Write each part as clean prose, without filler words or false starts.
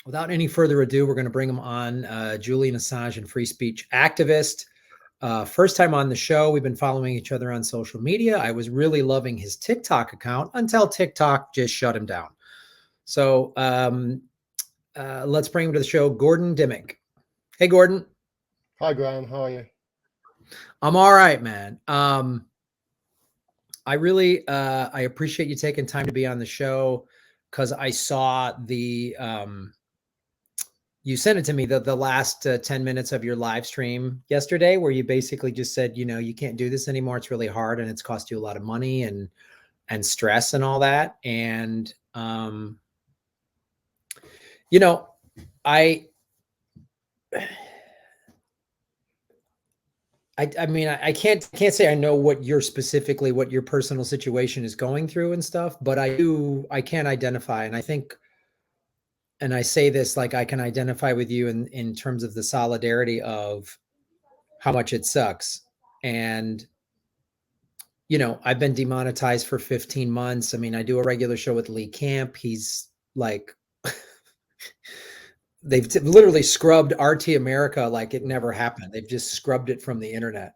without any further ado, we're going to bring him on. Julian Assange and free speech activist. First time on the show. We've been following each other on social media. I was really loving his TikTok account until TikTok just shut him down. So let's bring him to the show. Gordon Dimmack. Hey, Gordon. Hi, Graham. How are you? I'm all right, man. I really I appreciate you taking time to be on the show, because I saw the you sent it to me, the last 10 minutes of your live stream yesterday, where you basically just said, you can't do this anymore. It's really hard and it's cost you a lot of money and stress and all that. And I mean, I can't say I know what your personal situation is going through and stuff, but I can identify. And I think, and I say this, like, I can identify with you in terms of the solidarity of how much it sucks. And, I've been demonetized for 15 months. I mean, I do a regular show with Lee Camp. He's like, they've literally scrubbed RT America like it never happened. They've just scrubbed it from the internet.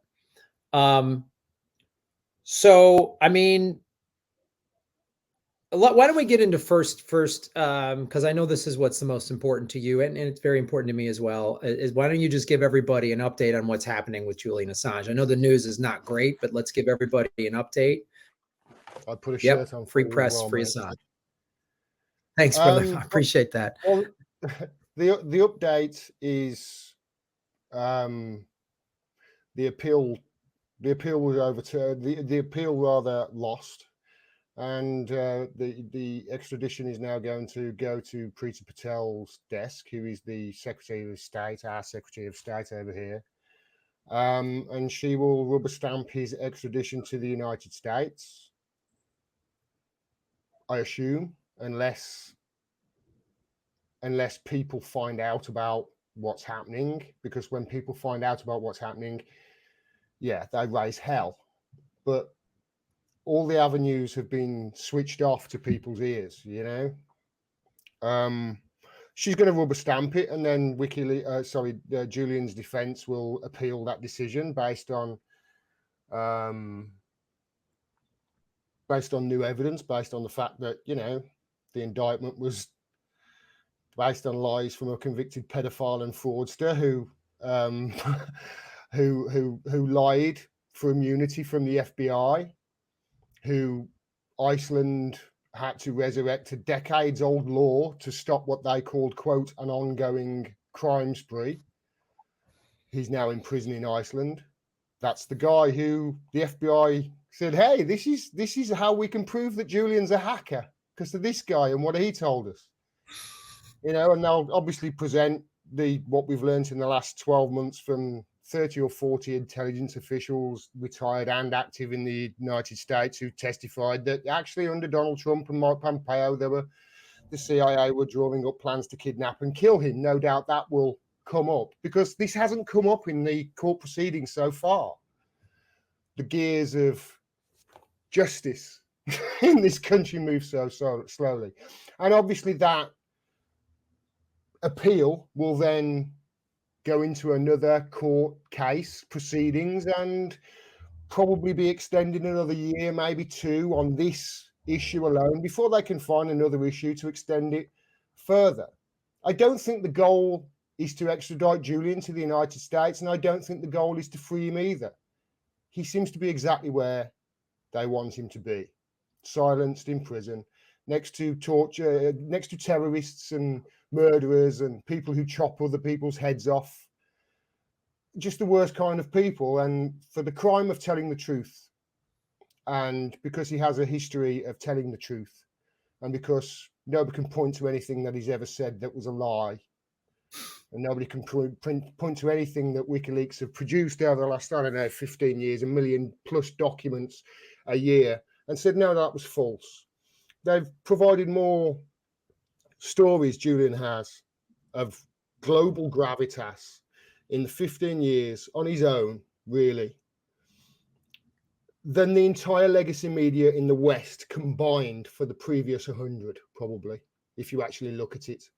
So, I mean, why don't we get into first, because I know this is what's the most important to you, and it's very important to me as well, is why don't you just give everybody an update on what's happening with Julian Assange? I know the news is not great, but let's give everybody an update. I put a shirt on. Free press, well, free Assange. Thanks, brother. I appreciate that. Well, the update is the appeal. The appeal was overturned. The appeal rather lost. And the extradition is now going to go to Priti Patel's desk, who is the Secretary of State, our Secretary of State over here. And she will rubber stamp his extradition to the United States, I assume, unless people find out about what's happening. Because when people find out about what's happening, yeah, they raise hell. But all the avenues have been switched off to people's ears, She's going to rubber stamp it, and then Julian's defense will appeal that decision based on new evidence, based on the fact that the indictment was based on lies from a convicted pedophile and fraudster who lied for immunity from the FBI. Who Iceland had to resurrect a decades-old law to stop what they called, quote, an ongoing crime spree. He's now in prison in Iceland. That's the guy who the FBI said, hey, this is how we can prove that Julian's a hacker, because of this guy and what he told us. And they'll obviously present what we've learned in the last 12 months from 30 or 40 intelligence officials, retired and active in the United States, who testified that actually under Donald Trump and Mike Pompeo, the CIA were drawing up plans to kidnap and kill him. No doubt that will come up, because this hasn't come up in the court proceedings so far. The gears of justice in this country move so slowly. And obviously that appeal will then go into another court case proceedings and probably be extended another year, maybe two, on this issue alone before they can find another issue to extend it further. I don't think the goal is to extradite Julian to the United States, and I don't think the goal is to free him either. He seems to be exactly where they want him to be, silenced in prison, next to torture, next to terrorists and murderers and people who chop other people's heads off. Just the worst kind of people. And for the crime of telling the truth, and because he has a history of telling the truth, and because nobody can point to anything that he's ever said that was a lie, and nobody can point to anything that WikiLeaks have produced over the last, 15 years, 1 million plus documents a year, and said, no, that was false. They've provided more stories, Julian has, of global gravitas in the 15 years on his own, really, than the entire legacy media in the West combined for the previous 100, probably, if you actually look at it.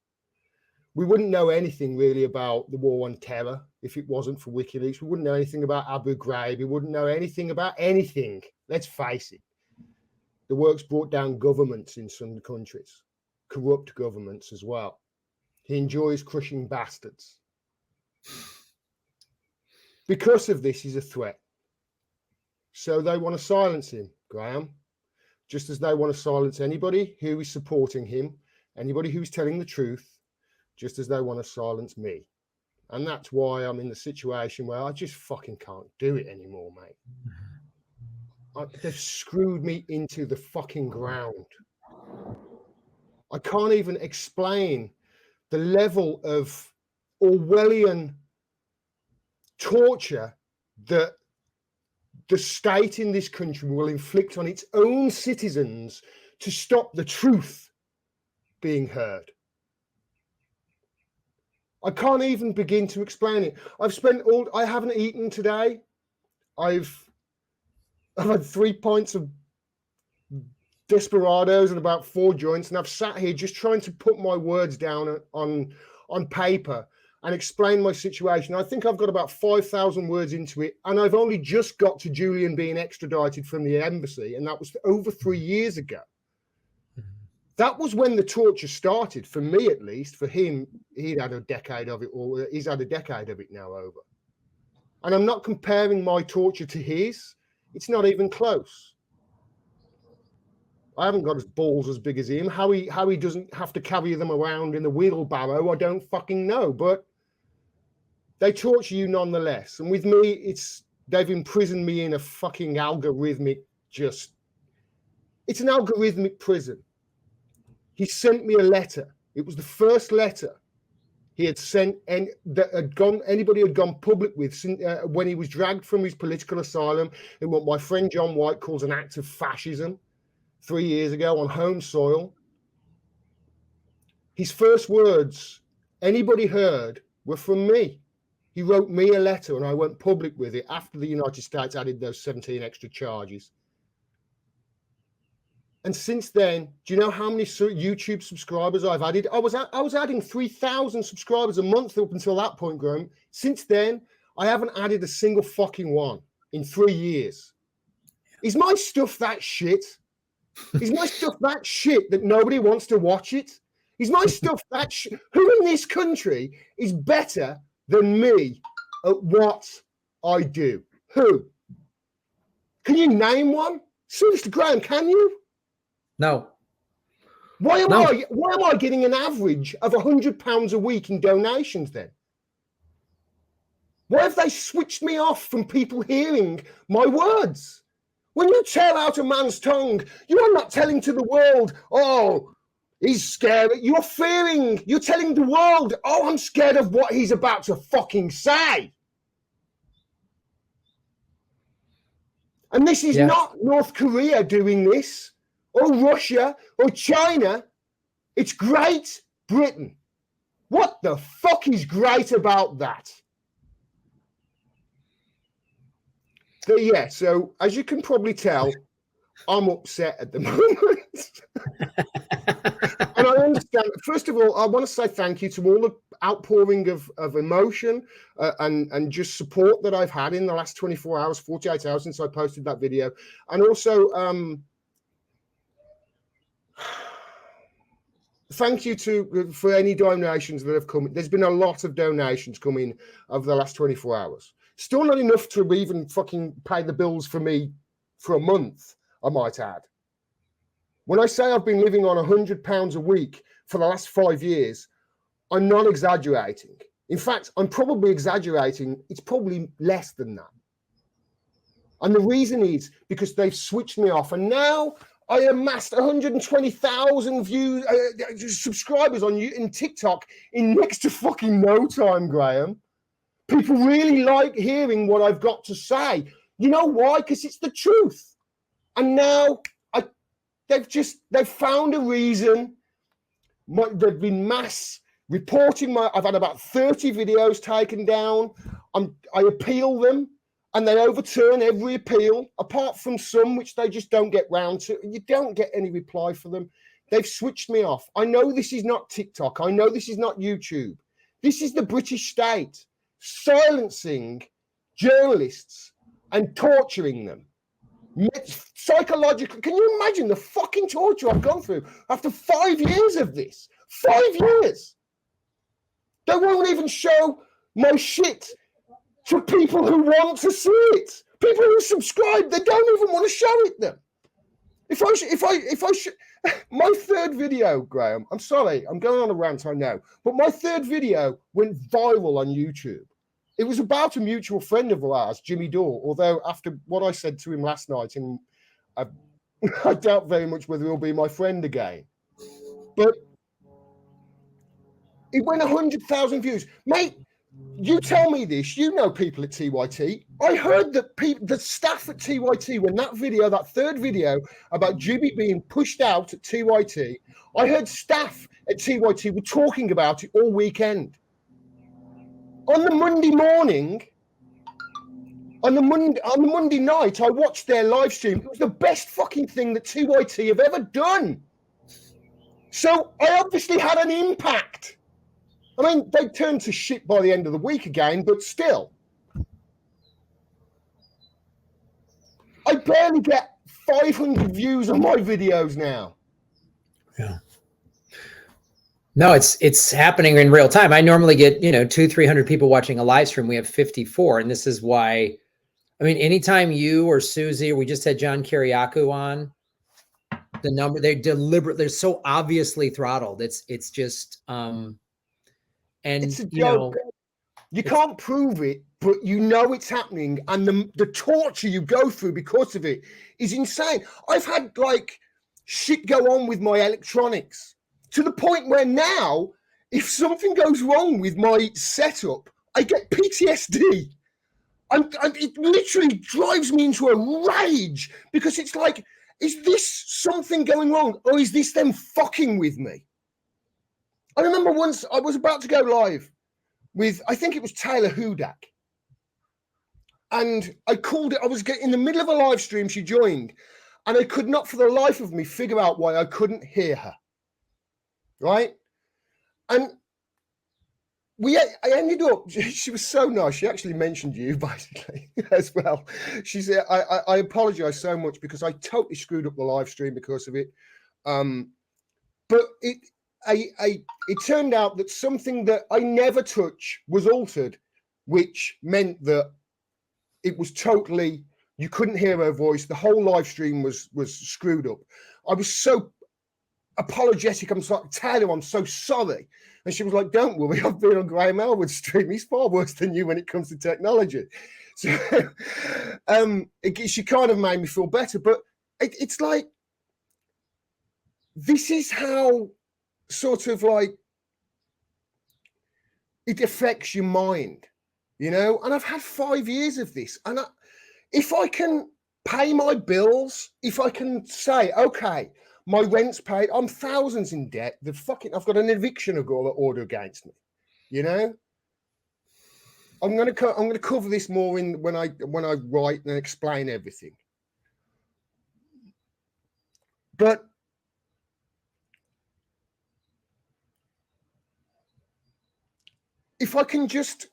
We wouldn't know anything really about the war on terror if it wasn't for WikiLeaks. We wouldn't know anything about Abu Ghraib. We wouldn't know anything about anything. Let's face it. The work's brought down governments in some countries, corrupt governments as well. He enjoys crushing bastards. Because of this, he's a threat. So they want to silence him, Graham, just as they want to silence anybody who is supporting him, anybody who's telling the truth, just as they want to silence me. And that's why I'm in the situation where I just fucking can't do it anymore, mate. They've screwed me into the fucking ground. I can't even explain the level of Orwellian torture that the state in this country will inflict on its own citizens to stop the truth being heard. I can't even begin to explain it. I haven't eaten today. I've had 3 pints of Desperados and about 4 joints, and I've sat here just trying to put my words down on paper and explain my situation. I think I've got about 5,000 words into it, and I've only just got to Julian being extradited from the embassy, and that was over 3 years ago. That was when the torture started, for me at least. For him, he'd had a decade of it, or he's had a decade of it now over. And I'm not comparing my torture to his. It's not even close. I haven't got his balls as big as him. How he doesn't have to carry them around in the wheelbarrow, I don't fucking know. But they torture you nonetheless. And with me, they've imprisoned me in a fucking algorithmic it's an algorithmic prison. He sent me a letter. It was the first letter he had sent anybody had gone public with when he was dragged from his political asylum in what my friend John White calls an act of fascism 3 years ago on home soil. His first words anybody heard were from me. He wrote me a letter and I went public with it after the United States added those 17 extra charges. And since then, do you know how many YouTube subscribers I've added? I was adding 3,000 subscribers a month up until that point, Graham. Since then, I haven't added a single fucking one in 3 years. Is my stuff that shit? Is my stuff that shit that nobody wants to watch it? Is my stuff that shit? Who in this country is better than me at what I do? Who? Can you name one? Seriously, Graham, can you? No. Why am I getting an average of £100 a week in donations then? Why have they switched me off from people hearing my words? When you tear out a man's tongue, you're not telling to the world, oh, he's scared. You're telling the world, oh, I'm scared of what he's about to fucking say. And this is not North Korea doing this, or Russia, or China. It's Great Britain. What the fuck is great about that? But yeah, so as you can probably tell, I'm upset at the moment. And I understand. First of all, I want to say thank you to all the outpouring of emotion and just support that I've had in the last 24 hours, 48 hours since I posted that video. And also, thank you for any donations that have come. There's been a lot of donations coming over the last 24 hours. Still not enough to even fucking pay the bills for me for a month, I might add. When I say I've been living on £100 a week for the last 5 years, I'm not exaggerating. In fact, I'm probably exaggerating. It's probably less than that. And the reason is because they've switched me off. And now I amassed 120,000 subscribers in TikTok in next to fucking no time, Graham. People really like hearing what I've got to say. You know why? Because it's the truth. And now they've found a reason. They've been mass reporting I've had about 30 videos taken down. I appeal them and they overturn every appeal, apart from some which they just don't get round to. You don't get any reply for them. They've switched me off. I know this is not TikTok. I know this is not YouTube. This is the British state silencing journalists and torturing them. Psychologically, can you imagine the fucking torture I've gone through after 5 years of this? 5 years. They won't even show my shit to people who want to see it. People who subscribe, they don't even want to show it them. My third video, Graham, I'm sorry, I'm going on a rant, I know, but my third video went viral on YouTube. It was about a mutual friend of ours, Jimmy Dore, although after what I said to him last night, and I doubt very much whether he'll be my friend again. But it went 100,000 views. Mate, you tell me this, you know people at TYT. I heard that the staff at TYT, when that third video about Jimmy being pushed out at TYT, I heard staff at TYT were talking about it all weekend. On the Monday morning, on the Monday night, I watched their live stream. It was the best fucking thing that TYT have ever done. So I obviously had an impact. I mean, they turned to shit by the end of the week again, but still. I barely get 500 views on my videos now. Yeah. No, it's happening in real time. I normally get, 200-300 people watching a live stream. We have 54. And this is why, I mean, anytime you or Susie, or we just had John Kiriakou on, the number, they're so obviously throttled. It's just, and it's a joke. You can't prove it, but you know it's happening, and the torture you go through because of it is insane. I've had shit go on with my electronics to the point where now, if something goes wrong with my setup, I get PTSD. It literally drives me into a rage because it's like, is this something going wrong, or is this them fucking with me? I remember once I was about to go live with, I think it was Taylor Hudak. And I called it, I was in the middle of a live stream, she joined, and I could not for the life of me figure out why I couldn't hear her. Right? And I ended up, she was so nice, she actually mentioned you basically as well. She said, I apologize so much because I totally screwed up the live stream because of it. But it turned out that something that I never touch was altered, which meant that it was totally, you couldn't hear her voice. The whole live stream was screwed up. I was so apologetic. I'm sorry, Taylor, I'm so sorry. And she was like, don't worry, I've been on Graham Elwood's stream. He's far worse than you when it comes to technology. So she kind of made me feel better. But it's like, this is how sort of like it affects your mind, and I've had 5 years of this, and if I can pay my bills, if I can say, okay, my rent's paid, I'm thousands in debt, I've got an eviction order against me, I'm going to cover this more when I write and explain everything. But if I can just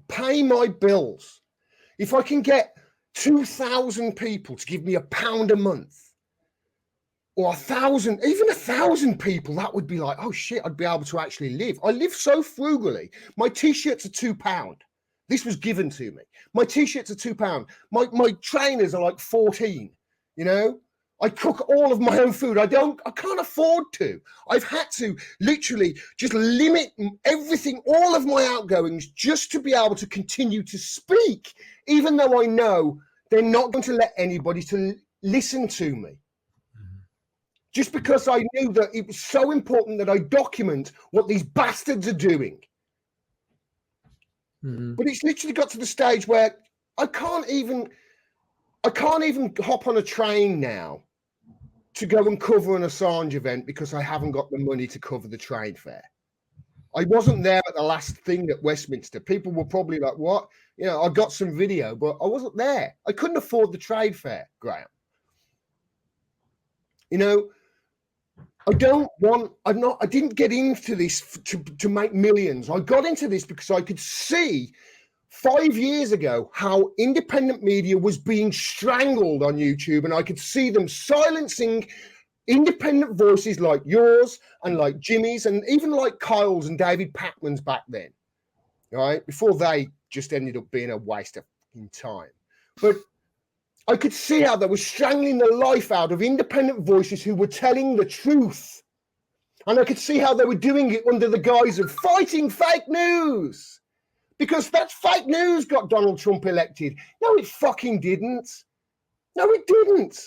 pay my bills, if I can get 2,000 people to give me £1 a month, or 1,000, even 1,000 people, that would be like, oh shit, I'd be able to actually live. I live so frugally. My t-shirts are £2. This was given to me. My t-shirts are £2. My trainers are like 14, I cook all of my own food. I can't afford to. I've had to literally just limit everything, all of my outgoings, just to be able to continue to speak, even though I know they're not going to let anybody to listen to me. Just because I knew that it was so important that I document what these bastards are doing. Mm-hmm. But it's literally got to the stage where I can't even hop on a train now to go and cover an Assange event because I haven't got the money to cover the train fare. I wasn't there at the last thing at Westminster. People were probably like, what? I got some video, but I wasn't there. I couldn't afford the trade fare, Graham. I didn't get into this to make millions. I got into this because I could see 5 years ago how independent media was being strangled on YouTube, and I could see them silencing independent voices like yours and like Jimmy's and even like Kyle's and David Pacman's back then, right? Before they just ended up being a waste of time. But I could see how they were strangling the life out of independent voices who were telling the truth. And I could see how they were doing it under the guise of fighting fake news. Because that fake news got Donald Trump elected. No, it fucking didn't. No, it didn't.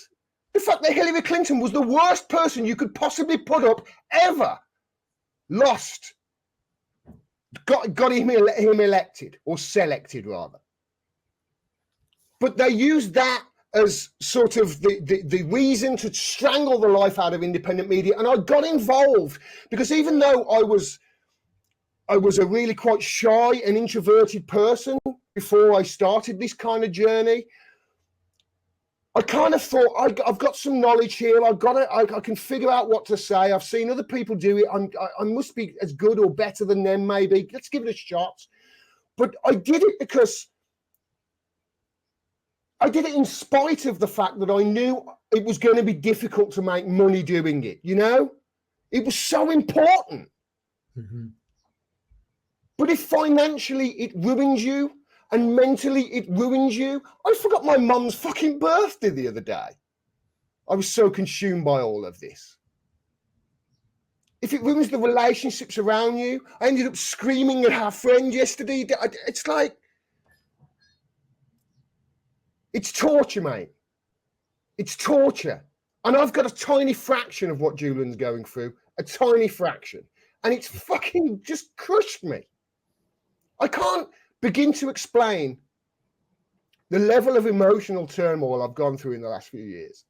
The fact that Hillary Clinton was the worst person you could possibly put up ever lost. Got him elected, or selected rather. But they used that as sort of the reason to strangle the life out of independent media. And I got involved because even though I was a really quite shy and introverted person before I started this kind of journey, I kind of thought, I've got some knowledge here. I can figure out what to say. I've seen other people do it. I must be as good or better than them, maybe. Let's give it a shot. But I did it because I did it in spite of the fact that I knew it was going to be difficult to make money doing it, you know? It was so important. Mm-hmm. But if financially it ruins you and mentally it ruins you, I forgot my mum's fucking birthday the other day. I was so consumed by all of this. If it ruins the relationships around you, I ended up screaming at our friend yesterday. It's like, it's torture, mate. It's torture. And I've got a tiny fraction of what Julian's going through, a tiny fraction. And it's fucking just crushed me. I can't begin to explain the level of emotional turmoil I've gone through in the last few years.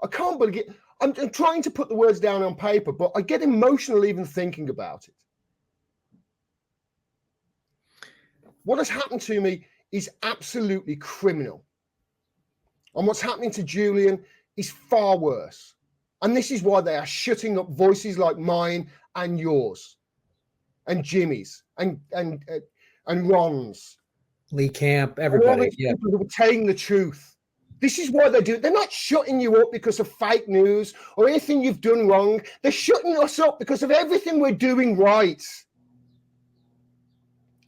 I can't believe it. I'm trying to put the words down on paper, but I get emotional even thinking about it. What has happened to me is absolutely criminal. And what's happening to Julian is far worse. And this is why they are shutting up voices like mine and yours and Jimmy's and Ron's. Lee Camp, everybody. Yeah. People who are telling the truth. This is why they do it. They're not shutting you up because of fake news or anything you've done wrong. They're shutting us up because of everything we're doing right.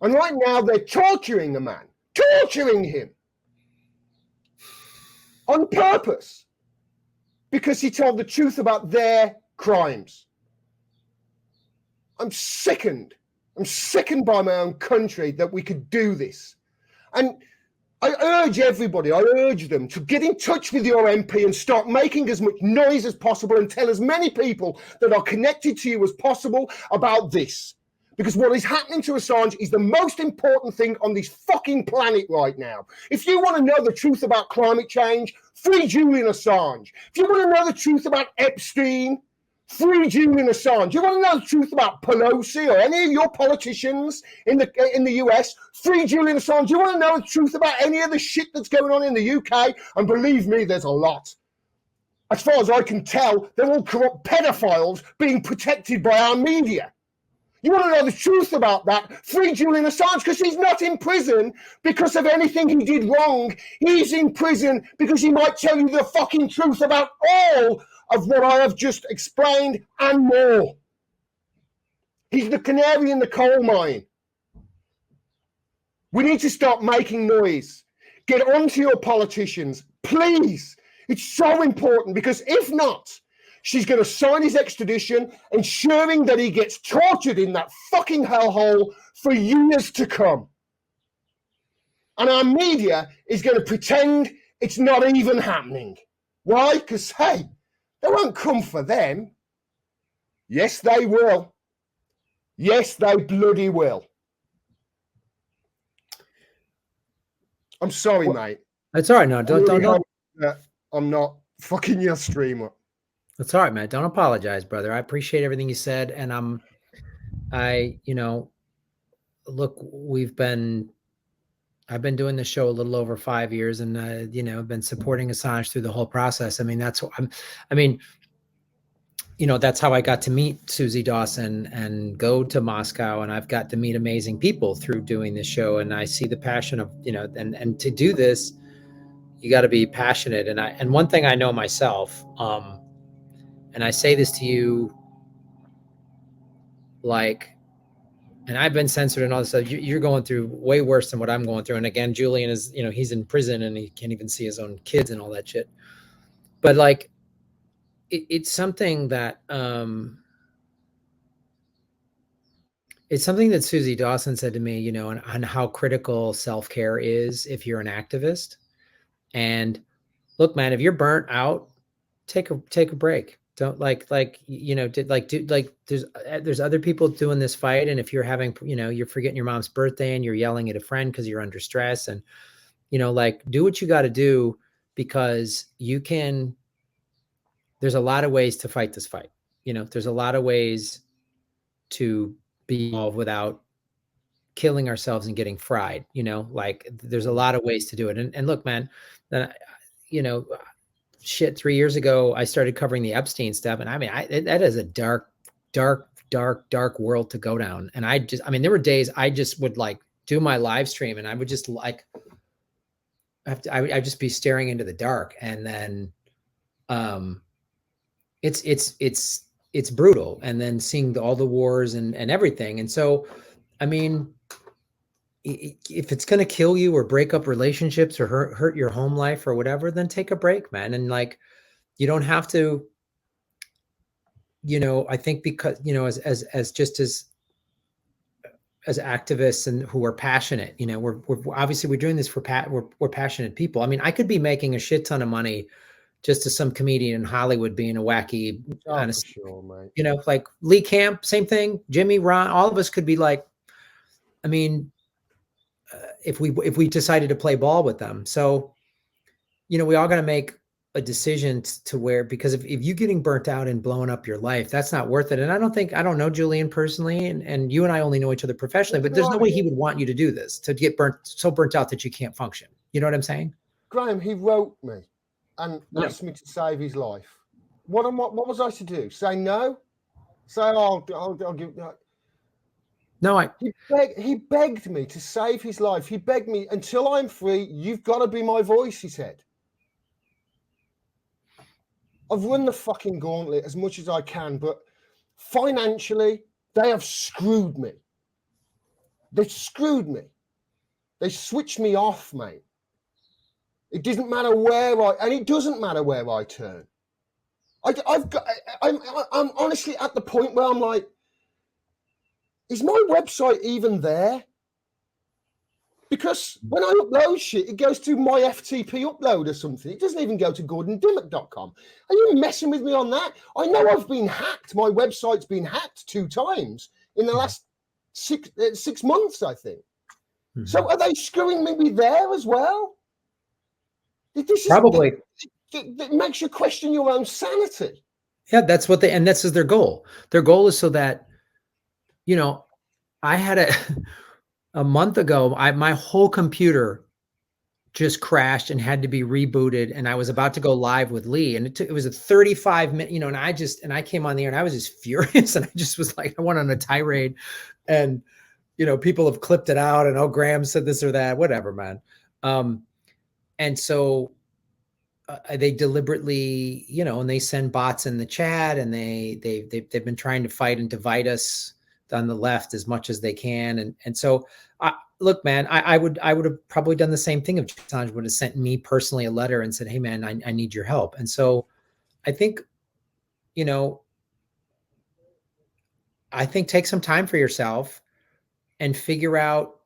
And right now they're torturing the man, torturing him on purpose because he told the truth about their crimes. I'm sickened. I'm sickened by my own country that we could do this. And I urge everybody, I urge them to get in touch with your MP and start making as much noise as possible and tell as many people that are connected to you as possible about this. Because what is happening to Assange is the most important thing on this fucking planet right now. If you want to know the truth about climate change, free Julian Assange. If you want to know the truth about Epstein, free Julian Assange. You want to know the truth about Pelosi or any of your politicians in the US? Free Julian Assange. You want to know the truth about any of the shit that's going on in the UK? And believe me, there's a lot. As far as I can tell, they're all corrupt pedophiles being protected by our media. You want to know the truth about that? Free Julian Assange, because he's not in prison because of anything he did wrong. He's in prison because he might tell you the fucking truth about all of what I have just explained and more. He's the canary in the coal mine. We need to stop making noise. Get onto your politicians, please. It's so important because if not, she's going to sign his extradition, ensuring that he gets tortured in that fucking hellhole for years to come. And our media is going to pretend it's not even happening. Why? Because, hey, they won't come for them. Yes, they will. Yes, they bloody will. I'm sorry, mate. That's all right. No, don't. I'm not fucking your streamer. That's all right, man. Don't apologize, brother. I appreciate everything you said. And look, I've been doing this show a little over 5 years and, I've been supporting Assange through the whole process. I mean, you know, that's how I got to meet Susie Dawson and go to Moscow. And I've got to meet amazing people through doing this show. And I see the passion of, you know, and to do this, you got to be passionate. And one thing I know myself, and I say this to you, like, and I've been censored and all this stuff. You're going through way worse than what I'm going through. And again, Julian is, you know, he's in prison and he can't even see his own kids and all that shit. But like, it's something that, it's something that Susie Dawson said to me, you know, on how critical self-care is if you're an activist. And look, man, if you're burnt out, take a break. Don't you know, there's other people doing this fight. And if you're having, you know, you're forgetting your mom's birthday and you're yelling at a friend because you're under stress, and, you know, like, do what you got to do, because there's a lot of ways to fight this fight. You know, there's a lot of ways to be involved without killing ourselves and getting fried. You know, like, there's a lot of ways to do it. And look, man, you know, shit, 3 years ago, I started covering the Epstein stuff. And I mean, that is a dark, dark, dark, dark world to go down. And I mean, there were days I just would like do my live stream and I would just like, I'd just be staring into the dark. And then, it's brutal. And then seeing all the wars and everything. And so, I mean, if it's going to kill you or break up relationships or hurt your home life or whatever, then take a break, man. And like, you don't have to, you know, I think because, you know, as activists and who are passionate, you know, we're obviously we're doing this for we're passionate people. I mean, I could be making a shit ton of money just as some comedian in Hollywood being a wacky, Oh, for sure, mate. you know, like Lee Camp, same thing. Jimmy, Ron, all of us could be like, I mean, if we decided to play ball with them. So, you know, we all got to make a decision to where, because if you're getting burnt out and blowing up your life, that's not worth it. And I don't know Julian personally, and you and I only know each other professionally, but there's no way he would want you to do this, to get so burnt out that you can't function. You know what I'm saying? Graham, he wrote me and asked me to save his life. What was I to do? Say no? Say, I'll give. No, he begged me to save his life. He begged me, until I'm free, you've got to be my voice, he said. I've run the fucking gauntlet as much as I can, but financially, they have screwed me. They've screwed me. They switched me off, mate. It doesn't matter and it doesn't matter where I turn. I'm honestly at the point where I'm like, is my website even there? Because when I upload shit, it goes to my FTP upload or something. It doesn't even go to GordonDimmack.com. Are you messing with me on that? I know I've been hacked. My website's been hacked 2 times in the last 6 months, I think. Mm-hmm. So are they screwing me there as well? Probably. It makes you question your own sanity. Yeah, that's what and this is their goal. Their goal is so that, you know, I had a month ago, my whole computer just crashed and had to be rebooted. And I was about to go live with Lee, and it was a 35-minute, you know, and I came on the air and I was just furious. And I just was like, I went on a tirade, and, you know, people have clipped it out and, oh, Graham said this or that, whatever, man. And so they deliberately, you know, and they send bots in the chat, and they've been trying to fight and divide us on the left as much as they can. And so, look, man, I would have probably done the same thing if Assange would have sent me personally a letter and said, hey, man, I need your help. And so I think, you know, take some time for yourself and figure out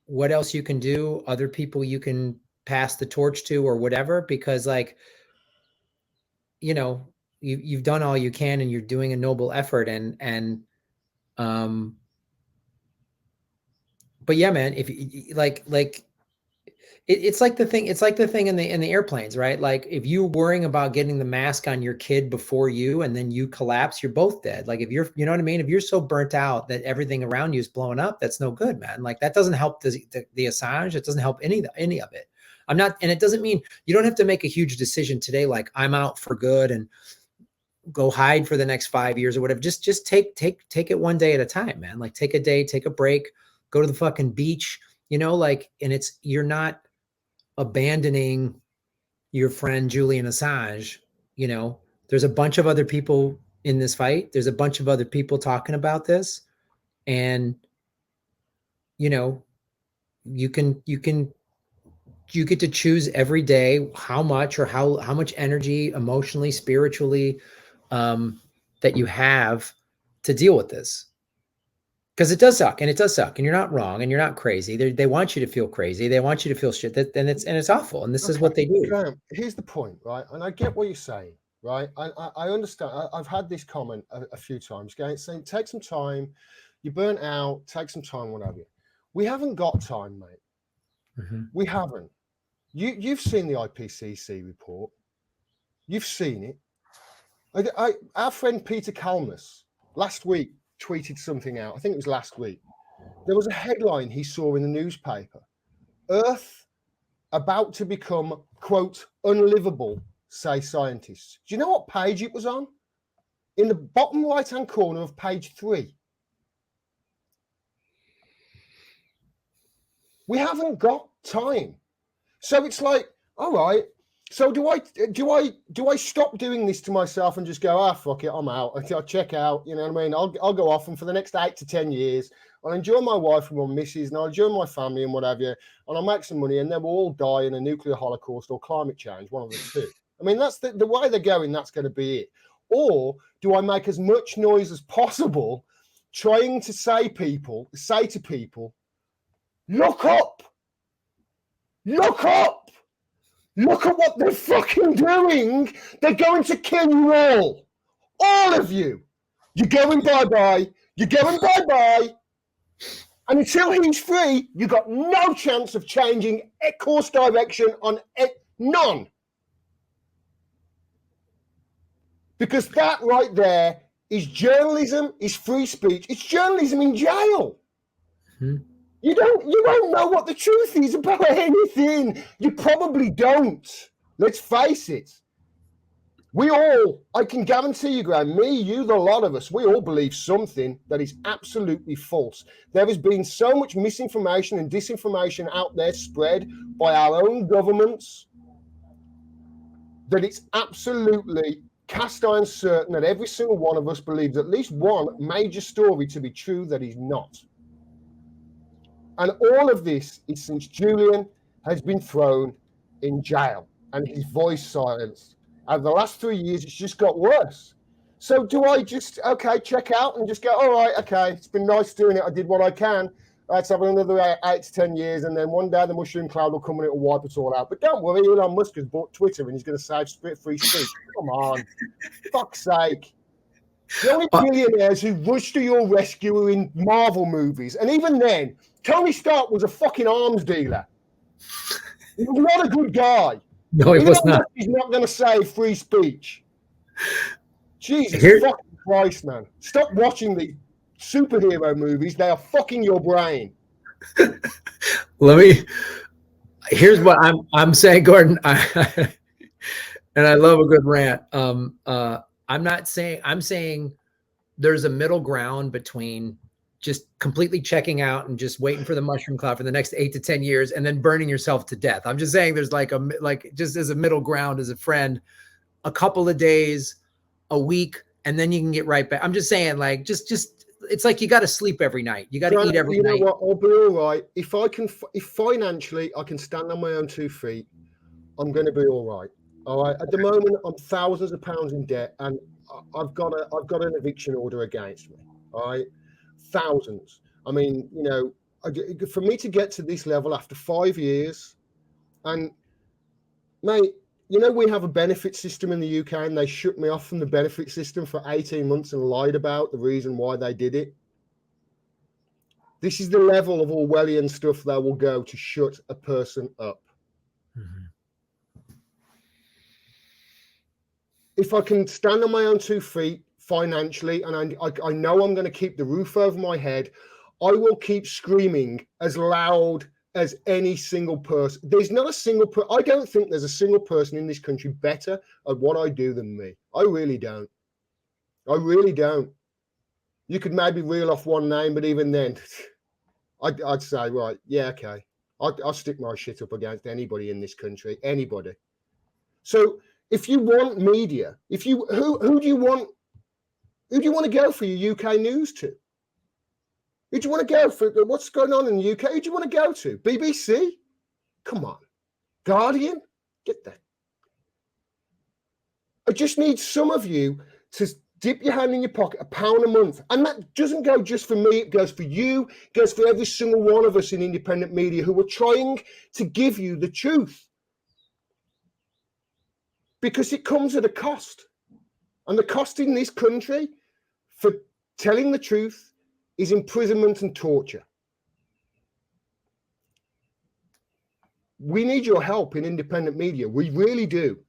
what else you can do, other people you can pass the torch to or whatever, because, like, you know, you've done all you can and you're doing a noble effort. But yeah, man, if it's like the thing in the airplanes, right? Like, if you're worrying about getting the mask on your kid before you, and then you collapse, you're both dead. Like, if you know what I mean? If you're so burnt out that everything around you is blowing up, that's no good, man. Like, that doesn't help the Assange. It doesn't help any of it. And it doesn't mean you don't have to make a huge decision today, like, I'm out for good and go hide for the next 5 years or whatever. Just take it one day at a time, man. Like take a day, take a break, go to the fucking beach, you know, like, and you're not abandoning your friend Julian Assange. You know, there's a bunch of other people in this fight. There's a bunch of other people talking about this. And, you know, you get to choose every day how much or how much energy, emotionally, spiritually, that you have to deal with this. Because it does suck, and it does suck, and you're not wrong, and you're not crazy. They want you to feel crazy. They want you to feel shit. And it's awful. And this is what they do. Graham, here's the point, right? And I get what you're saying, right? I understand. I've had this comment a few times, saying take some time. You're burnt out. Take some time, whatever. We haven't got time, mate. Mm-hmm. We haven't. You've seen the IPCC report. You've seen it. Our friend Peter Kalmus last week tweeted something out. I think it was last week. There was a headline he saw in the newspaper. Earth about to become, quote, unlivable, say scientists. Do you know what page it was on? In the bottom right-hand corner of page 3. We haven't got time. So it's like, all right. So do I stop doing this to myself and just go, fuck it, I'm out. I'll check out. You know what I mean? I'll go off, and for the next 8 to 10 years, I'll enjoy my wife and my missus, and I'll enjoy my family and whatever, and I'll make some money, and then we'll all die in a nuclear holocaust or climate change, one of the two. I mean, that's the way they're going. That's going to be it. Or do I make as much noise as possible, trying to say to people, look up. Look up! Look at what they're fucking doing! They're going to kill you all! All of you! You're going bye-bye! You're going bye-bye! And until he's free, you've got no chance of changing a course direction on none. Because that right there is journalism, is free speech. It's journalism in jail. Hmm. You don't know what the truth is about anything. You probably don't. Let's face it. We all, I can guarantee you, Graham, me, you, the lot of us, we all believe something that is absolutely false. There has been so much misinformation and disinformation out there spread by our own governments that it's absolutely cast iron certain that every single one of us believes at least one major story to be true that is not. And all of this is since Julian has been thrown in jail and his voice silenced. Over the last 3 years, it's just got worse. So do I just, check out and just go, all right, okay, it's been nice doing it. I did what I can. Let's have another 8 to 10 years. And then one day the mushroom cloud will come and it will wipe us all out. But don't worry, Elon Musk has bought Twitter and he's going to save free speech. Come on. Fuck's sake. The only billionaires who rush to your rescue are in Marvel movies. And even then, Tony Stark was a fucking arms dealer. He was not a good guy. No, he was not. He's not going to save free speech. Jesus fucking Christ, man. Stop watching the superhero movies. They are fucking your brain. Here's what I'm saying, Gordon. And I love a good rant. I'm saying there's a middle ground between just completely checking out and just waiting for the mushroom cloud for the next 8 to 10 years and then burning yourself to death. I'm just saying there's just as a middle ground, as a friend, a couple of days, a week, and then you can get right back. I'm just saying, just it's like you got to sleep every night. You got to eat every night. You know what? I'll be all right. If financially I can stand on my own 2 feet, I'm going to be all right. All right. At the moment, I'm thousands of pounds in debt, and I've got an eviction order against me. All right. Thousands. I mean, for me to get to this level after 5 years, and mate, we have a benefit system in the UK, and they shut me off from the benefit system for 18 months and lied about the reason why they did it. This is the level of Orwellian stuff that will go to shut a person up. Mm-hmm. If I can stand on my own 2 feet financially, and I know I'm going to keep the roof over my head, I will keep screaming as loud as any single person. There's not a single I don't think there's a single person in this country better at what I do than me. I really don't. I really don't. You could maybe reel off one name, but even then, I'd say, right, yeah, okay. I'll stick my shit up against anybody in this country, anybody. So if you want media, who do you want? Who do you want to go for your UK news to? Who do you want to go for? What's going on in the UK? Who do you want to go to? BBC? Come on. Guardian? Get that. I just need some of you to dip your hand in your pocket, £1 a month. And that doesn't go just for me, it goes for you, it goes for every single one of us in independent media who are trying to give you the truth. Because it comes at a cost. And the cost in this country for telling the truth is imprisonment and torture. We need your help in independent media. We really do.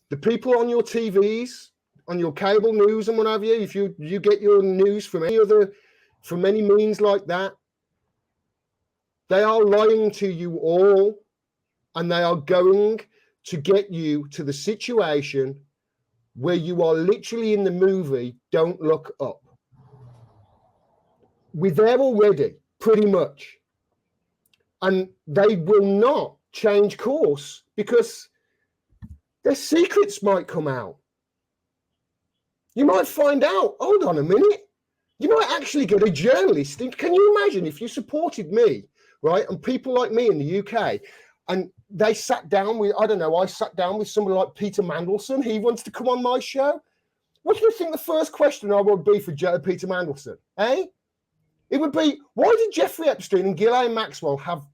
The people on your TVs, on your cable news and what have you, if you get your news from any means like that, they are lying to you all, and they are going to get you to the situation where you are literally in the movie Don't Look Up. We're there already, pretty much. And they will not change course because their secrets might come out. You might find out, hold on a minute, you might actually get a journalist. Can you imagine if you supported me, right, and people like me in the UK, and they sat down with, I don't know, I sat down with somebody like Peter Mandelson, he wants to come on my show. What do you think the first question I would be for Peter Mandelson, eh? It would be, why did Jeffrey Epstein and Ghislaine Maxwell have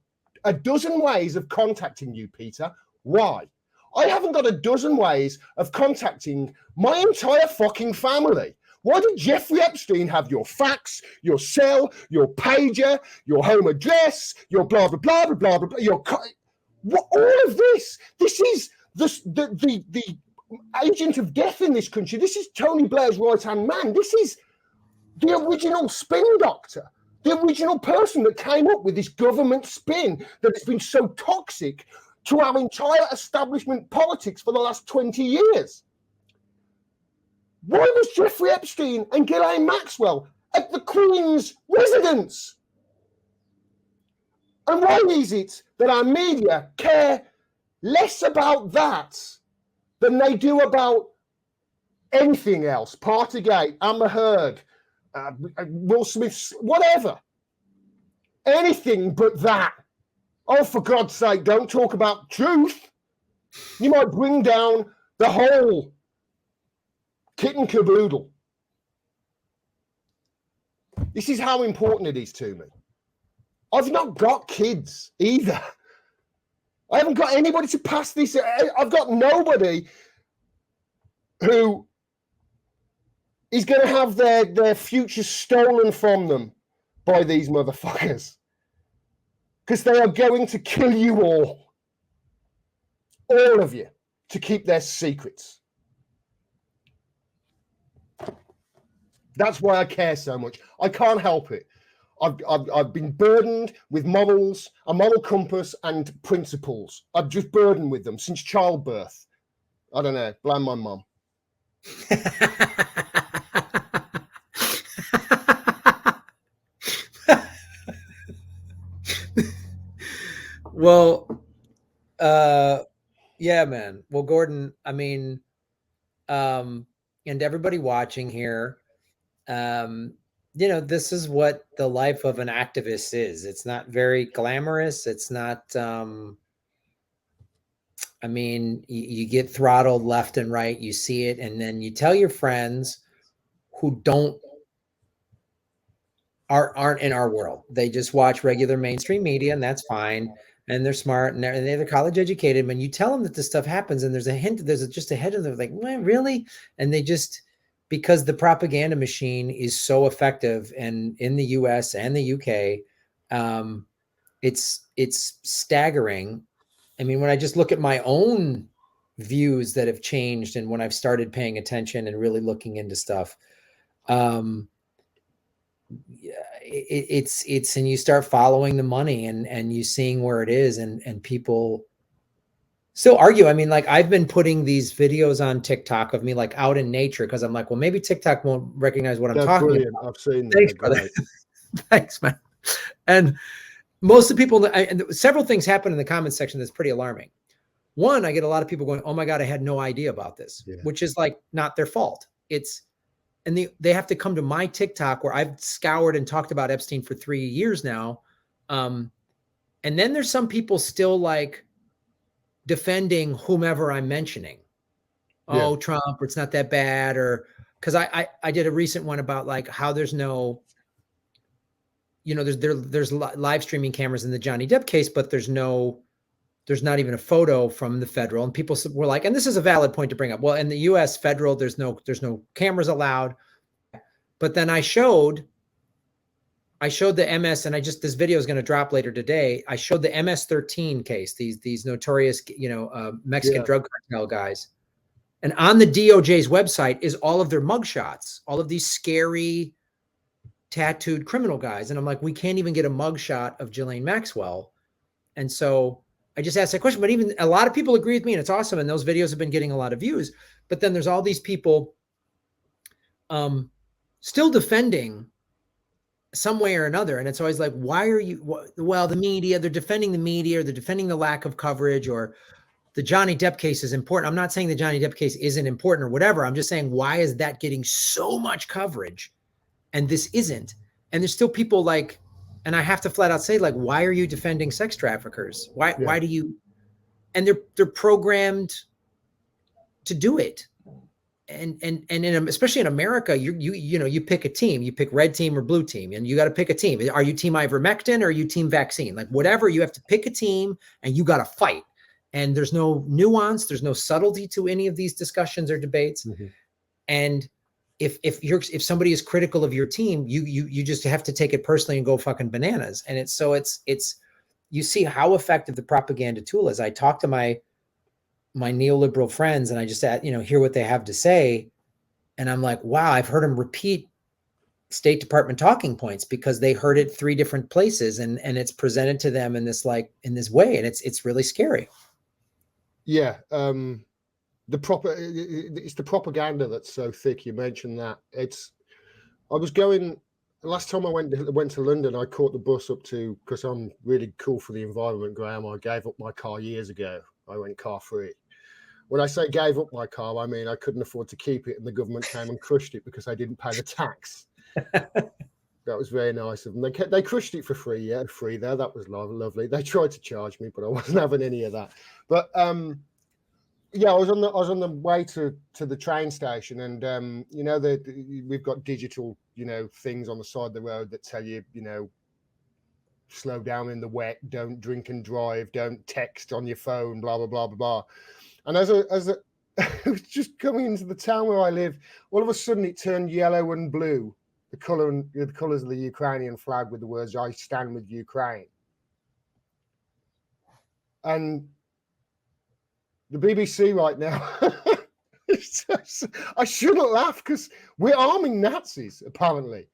a dozen ways of contacting you, Peter? Why? I haven't got a dozen ways of contacting my entire fucking family. Why did Jeffrey Epstein have your fax, your cell, your pager, your home address, your blah, blah, blah, blah, blah, blah, blah, all of this? This is the agent of death in this country. This is Tony Blair's right-hand man. This is the original spin doctor, the original person that came up with this government spin that has been so toxic to our entire establishment politics for the last 20 years. Why was Jeffrey Epstein and Ghislaine Maxwell at the Queen's residence? And why is it that our media care less about that than they do about anything else? Partygate, Amber Heard, Will Smith, whatever. Anything but that. Oh, for God's sake, don't talk about truth. You might bring down the whole kit and caboodle. This is how important it is to me. I've not got kids either. I haven't got anybody to pass this. I've got nobody who is going to have their future stolen from them by these motherfuckers. Because they are going to kill you all of you, to keep their secrets. That's why I care so much. I can't help it. I've been burdened with morals, a moral compass, and principles. I've just burdened with them since childbirth. I don't know. Blame my mum. Well, yeah, man. Well, Gordon, I mean, and everybody watching here, this is what the life of an activist is. It's not very glamorous. It's not, I mean, you get throttled left and right. You see it, and then you tell your friends who aren't in our world. They just watch regular mainstream media, and that's fine. And they're smart, and they're college educated. When you tell them that this stuff happens, and there's a hint, just a head of them, like, really? And they just, because the propaganda machine is so effective, and in the US and the UK, it's staggering. I mean, when I just look at my own views that have changed, and when I've started paying attention and really looking into stuff, and you start following the money and you seeing where it is, and people still argue. I mean, like I've been putting these videos on TikTok of me like out in nature because I'm like, well, maybe TikTok won't recognize what I'm They're talking brilliant. about. I've seen them. Thanks, They're brother. great. Thanks, man. And most of the people, and several things happen in the comments section that's pretty alarming. One, I get a lot of people going, oh my God, I had no idea about this, which is like not their fault. And they have to come to my TikTok where I've scoured and talked about Epstein for 3 years now. And then there's some people still like defending whomever I'm mentioning. Oh, Trump, or it's not that bad. Or because I did a recent one about like how there's no, there's live streaming cameras in the Johnny Depp case, but there's not even a photo from the federal. And people were like, and this is a valid point to bring up. Well, in the US federal, there's no cameras allowed. But then I showed the MS, and this video is going to drop later today. I showed the MS-13 case, these notorious, Mexican drug cartel guys. And on the DOJ's website is all of their mugshots, all of these scary tattooed criminal guys. And I'm like, we can't even get a mugshot of Ghislaine Maxwell. And so I just asked that question, but even a lot of people agree with me, and it's awesome. And those videos have been getting a lot of views. But then there's all these people still defending some way or another. And it's always like, why are you, well, the media, they're defending the media, or they're defending the lack of coverage, or the Johnny Depp case is important. I'm not saying the Johnny Depp case isn't important or whatever. I'm just saying, why is that getting so much coverage and this isn't? And there's still people like, and I have to flat out say, like, why are you defending sex traffickers? Why do you? And they're programmed to do it. And especially in America, you pick a team, you pick red team or blue team, and you got to pick a team. Are you team ivermectin or are you team vaccine? Like whatever, you have to pick a team and you got to fight. And there's no nuance, there's no subtlety to any of these discussions or debates. Mm-hmm. And if somebody is critical of your team, you just have to take it personally and go fucking bananas. And it's you see how effective the propaganda tool is. I talk to my neoliberal friends and I just hear what they have to say, and I'm like, wow, I've heard them repeat State Department talking points because they heard it 3 different places, and it's presented to them in this way, and it's really scary. Yeah. It's the propaganda that's so thick. You mentioned that. Last time I went to London, I caught the bus up to, because I'm really cool for the environment, Graham. I gave up my car years ago. I went car free. When I say gave up my car, I mean I couldn't afford to keep it, and the government came and crushed it because I didn't pay the tax. That was very nice of them. They crushed it for free. Yeah, free there. That was lovely. They tried to charge me, but I wasn't having any of that. But yeah, I was on the way to the train station, and we've got digital things on the side of the road that tell you slow down in the wet, don't drink and drive, don't text on your phone, blah blah blah blah blah. And as I was just coming into the town where I live, all of a sudden it turned yellow and blue, the colors of the Ukrainian flag with the words "I stand with Ukraine." And the BBC right now, I shouldn't laugh because we're arming Nazis apparently,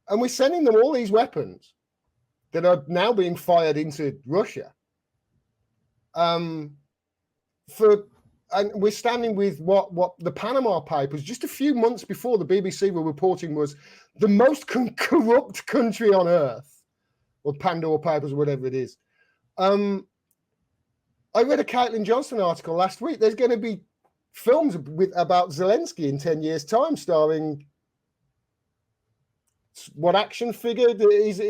and we're sending them all these weapons that are now being fired into Russia. And we're standing with what the Panama Papers just a few months before the BBC were reporting was the most corrupt country on earth, or Pandora Papers, whatever it is. I read a Caitlin Johnson article last week. There's going to be films about Zelensky in 10 years' time, starring what action figure is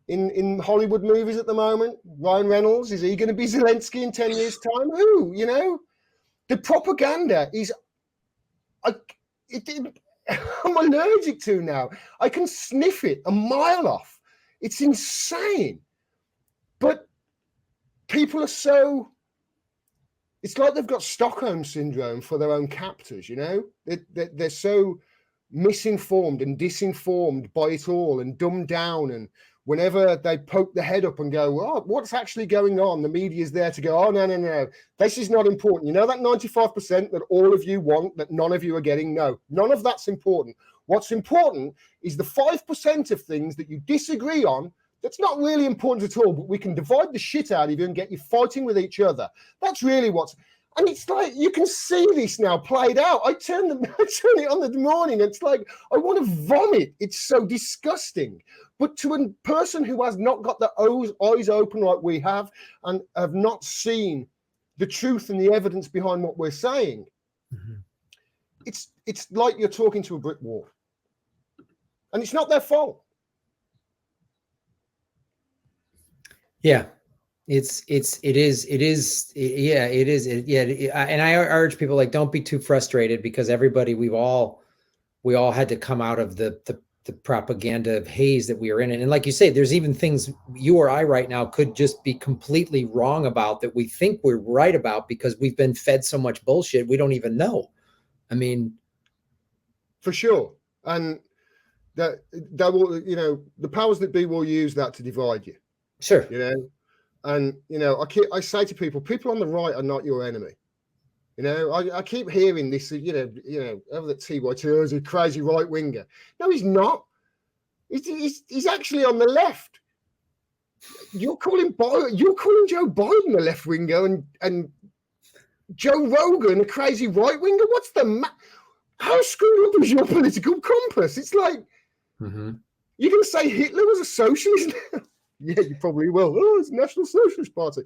in Hollywood movies at the moment? Ryan Reynolds. Is he going to be Zelensky in 10 years' time? Who? The propaganda is. I'm allergic to now. I can sniff it a mile off. It's insane. But people are so. It's like they've got Stockholm syndrome for their own captors. They're so misinformed and disinformed by it all, and dumbed down, and whenever they poke their head up and go, oh, what's actually going on, the media's there to go, oh, no, this is not important. That 95% that all of you want that none of you are getting? No, none of that's important. What's important is the 5% of things that you disagree on That's not really important at all, but we can divide the shit out of you and get you fighting with each other. That's really what's... And it's like, you can see this now played out. I turn it on in the morning. It's like, I want to vomit. It's so disgusting. But to a person who has not got their eyes open like we have and have not seen the truth and the evidence behind what we're saying, it's like you're talking to a brick wall. And it's not their fault. Yeah. And I urge people, like, don't be too frustrated, because everybody, we all had to come out of the propaganda haze that we are in. And like you say, there's even things you or I right now could just be completely wrong about that we think we're right about because we've been fed so much bullshit we don't even know. I mean, for sure. And that will, you know, the powers that be will use that to divide you. Sure. You know, and, you know, I say to people on the right are not your enemy. You know, I keep hearing this, you know, over the TYT, is a crazy right winger. No, he's not. He's actually on the left. You're calling Joe Biden a left winger and Joe Rogan a crazy right winger. What's the how screwed up is your political compass? It's like, you're going to say Hitler was a socialist? Yeah, you probably will. Oh, it's National Socialist Party.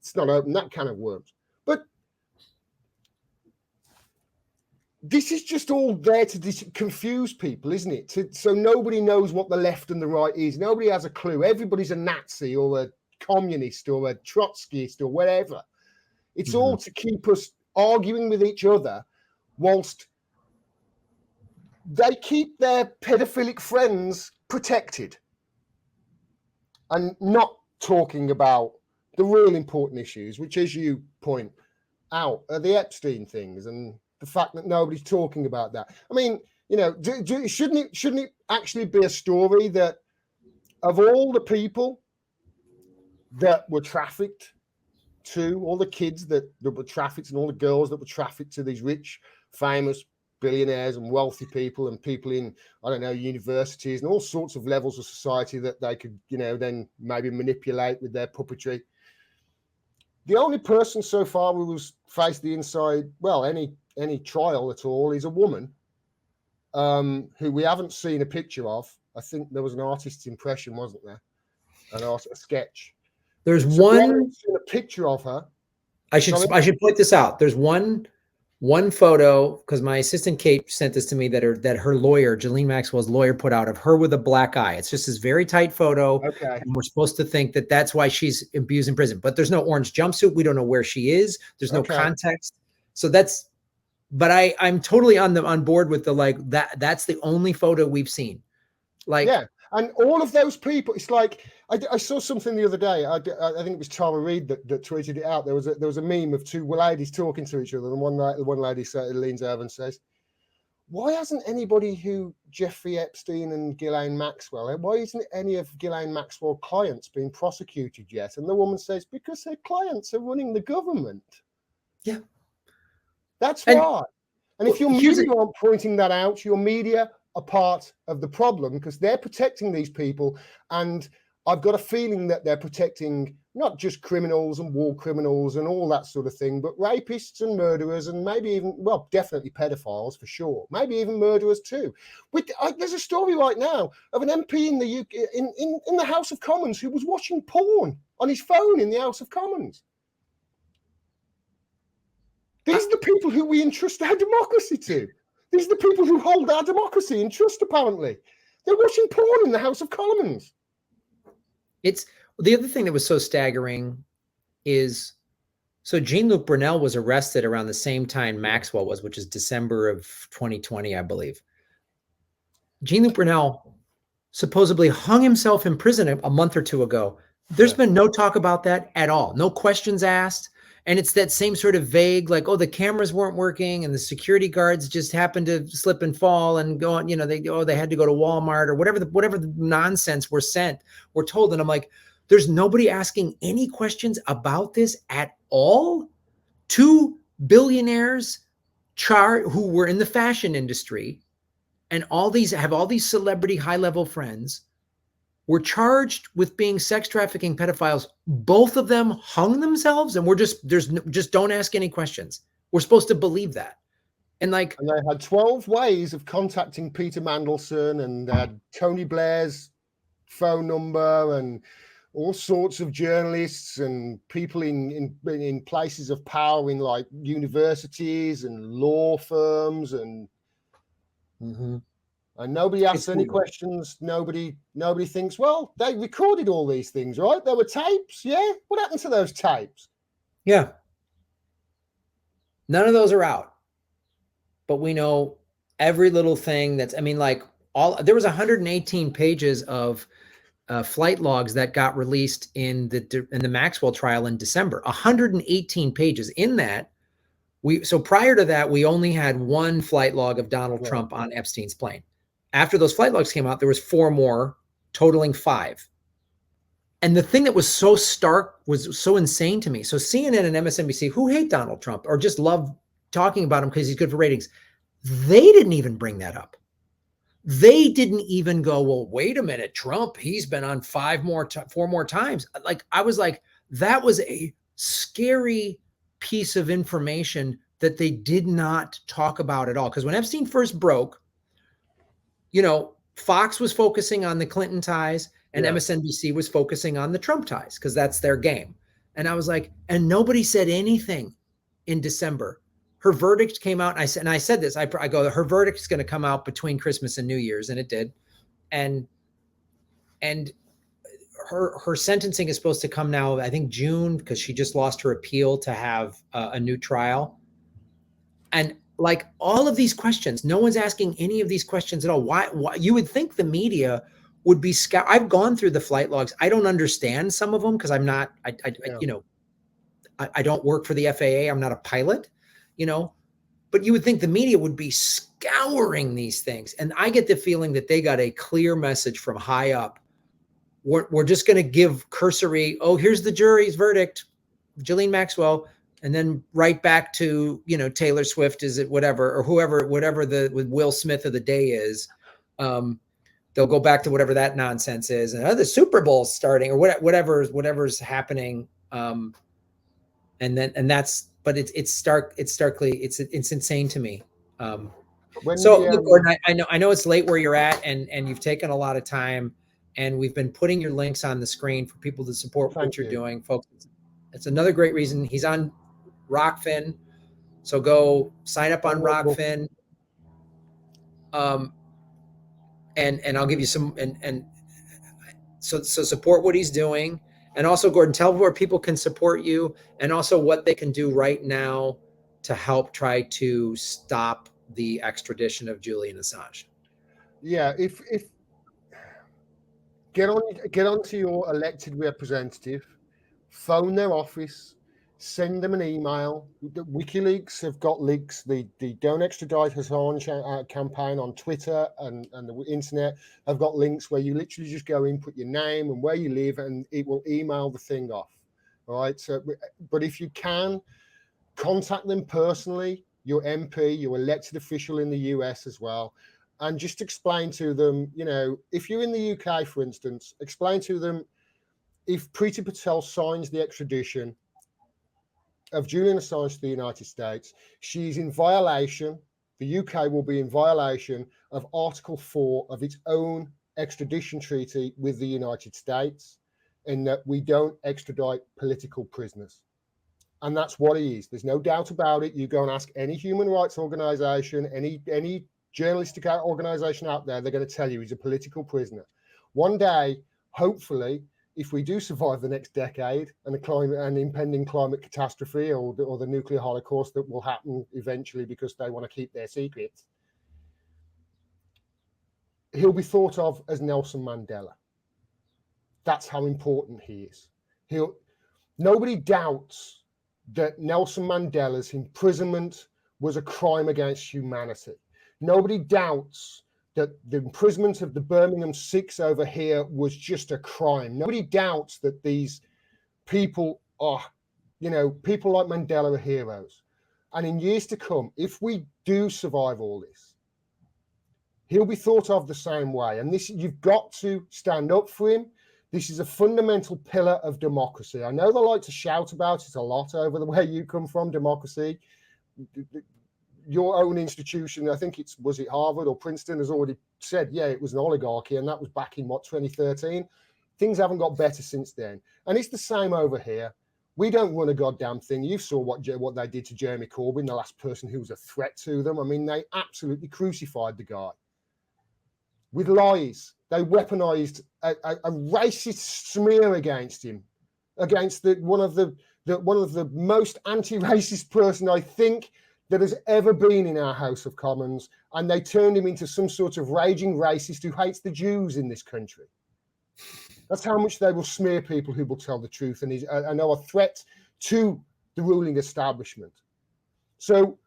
It's not open that can of worms. But this is just all there to confuse people, isn't it? So nobody knows what the left and the right is. Nobody has a clue. Everybody's a Nazi or a communist or a Trotskyist or whatever. It's all to keep us arguing with each other whilst they keep their pedophilic friends protected and not talking about the real important issues, which, as you point out, are the Epstein things and the fact that nobody's talking about that. I mean, you know, shouldn't it actually be a story that of all the people that were trafficked to, all the kids that were trafficked and all the girls that were trafficked to these rich, famous billionaires and wealthy people and people in, I don't know, universities and all sorts of levels of society that they could, you know, then maybe manipulate with their puppetry. The only person so far who was faced the inside, well, any trial at all, is a woman who we haven't seen a picture of. I think there was an artist's impression, wasn't there? A sketch. There's so one. We haven't seen a picture of her. I should point this out. There's one photo, because my assistant Kate sent this to me, that her lawyer, Ghislaine Maxwell's lawyer, put out of her with a black eye. It's just this very tight photo. Okay. And we're supposed to think that that's why she's abused in prison. But there's no orange jumpsuit. We don't know where she is. There's no context. So that's, but I'm totally on board with the, like, that's the only photo we've seen. Like, yeah. And all of those people, it's like, I saw something the other day. I think it was Tara Reid that tweeted it out. There was a meme of two ladies talking to each other, and one lady leans over and says, "Why hasn't anybody who Jeffrey Epstein and Ghislaine Maxwell? Why isn't any of Ghislaine Maxwell's clients being prosecuted yet?" And the woman says, "Because their clients are running the government." Yeah, that's why. And if your media aren't pointing that out, your media are part of the problem, because they're protecting these people. And I've got a feeling that they're protecting not just criminals and war criminals and all that sort of thing, but rapists and murderers, and maybe even, well, definitely pedophiles for sure, maybe even murderers too. There's a story right now of an MP in the UK, in the House of Commons, who was watching porn on his phone in the House of Commons. These are the people who we entrust our democracy to. These are the people who hold our democracy in trust, apparently. They're watching porn in the House of Commons. It's the other thing that was so staggering is, so Jean-Luc Brunel was arrested around the same time Maxwell was, which is December of 2020, I believe. Jean-Luc Brunel supposedly hung himself in prison a month or two ago. There's been no talk about that at all. No questions asked. And it's that same sort of vague, like, oh, the cameras weren't working and the security guards just happened to slip and fall and go on, you know, they had to go to Walmart or whatever the nonsense we're told. And I'm like, there's nobody asking any questions about this at all. Two billionaires who were in the fashion industry and have all these celebrity high-level friends were charged with being sex trafficking pedophiles. Both of them hung themselves, and just don't ask any questions. We're supposed to believe that. And like, and they had 12 ways of contacting Peter Mandelson, and they had Tony Blair's phone number, and all sorts of journalists and people in places of power in like universities and law firms, and nobody asks any questions. Nobody thinks, well, they recorded all these things, right? There were tapes. Yeah. What happened to those tapes? Yeah. None of those are out. But we know every little thing that's, I mean, like there was 118 pages of flight logs that got released in the Maxwell trial in December. 118 pages. In that, so prior to that, we only had one flight log of Donald Trump on Epstein's plane. After those flight logs came out, there was 4 more, totaling 5. And the thing that was so stark, was so insane to me. So CNN and MSNBC, who hate Donald Trump or just love talking about him because he's good for ratings, they didn't even bring that up. They didn't even go, well, wait a minute, Trump, he's been on 4 more times. Like, I was like, that was a scary piece of information that they did not talk about at all. Because when Epstein first broke, Fox was focusing on the Clinton ties, and MSNBC was focusing on the Trump ties, because that's their game. And I was like, and nobody said anything in December. Her verdict came out, and I said this, I go, her verdict is going to come out between Christmas and New Year's, and it did. And her sentencing is supposed to come now, I think June, because she just lost her appeal to have a new trial. And like, all of these questions, no one's asking any of these questions at all. Why you would think the media would be I've gone through the flight logs. I don't understand some of them because I'm not, I don't work for the FAA. I'm not a pilot, but you would think the media would be scouring these things. And I get the feeling that they got a clear message from high up. We're just going to give cursory, here's the jury's verdict, Ghislaine Maxwell, and then right back to, Taylor Swift, is it whatever, or whatever with Will Smith of the day is. They'll go back to whatever that nonsense is. And the Super Bowl's starting, or whatever's happening. But it's starkly, it's insane to me. Look, Gordon, I know it's late where you're at, and you've taken a lot of time, and we've been putting your links on the screen for people to support what you're doing, folks. It's another great reason. He's on Rockfin, so go sign up on Rockfin. And I'll give you some, and so support what he's doing. And also, Gordon, tell where people can support you, and also what they can do right now to help try to stop the extradition of Julian Assange. Yeah, if get on to your elected representative, phone their office, send them an email. The WikiLeaks have got links. The Don't Extradite Assange campaign on Twitter and the internet have got links where you literally just go in, put your name and where you live, and it will email the thing off. All right. So, but if you can, contact them personally, your MP, your elected official in the US as well, and just explain to them, if you're in the UK, for instance, explain to them, if Priti Patel signs the extradition of Julian Assange to the United States, she's in violation, the UK will be in violation of Article 4 of its own extradition treaty with the United States, in that we don't extradite political prisoners. And that's what it is. There's no doubt about it. You go and ask any human rights organization, any journalistic organization out there, they're going to tell you he's a political prisoner. One day, hopefully, if we do survive the next decade and an impending climate catastrophe or the nuclear holocaust that will happen eventually because they want to keep their secrets, he'll be thought of as Nelson Mandela. That's how important he is. Nobody doubts that Nelson Mandela's imprisonment was a crime against humanity. Nobody doubts that the imprisonment of the Birmingham Six over here was just a crime. Nobody doubts that these people are, people like Mandela are heroes. And in years to come, if we do survive all this, he'll be thought of the same way. And this, you've got to stand up for him. This is a fundamental pillar of democracy. I know they like to shout about it a lot over the way you come from, democracy. Your own institution, I think was it Harvard or Princeton, has already said, yeah, it was an oligarchy, and that was back in, 2013? Things haven't got better since then. And it's the same over here. We don't run a goddamn thing. You saw what they did to Jeremy Corbyn, the last person who was a threat to them. I mean, they absolutely crucified the guy with lies. They weaponized a racist smear against him, against one of the most anti-racist person I think that has ever been in our House of Commons, and they turned him into some sort of raging racist who hates the Jews in this country. That's how much they will smear people who will tell the truth and are a threat to the ruling establishment. So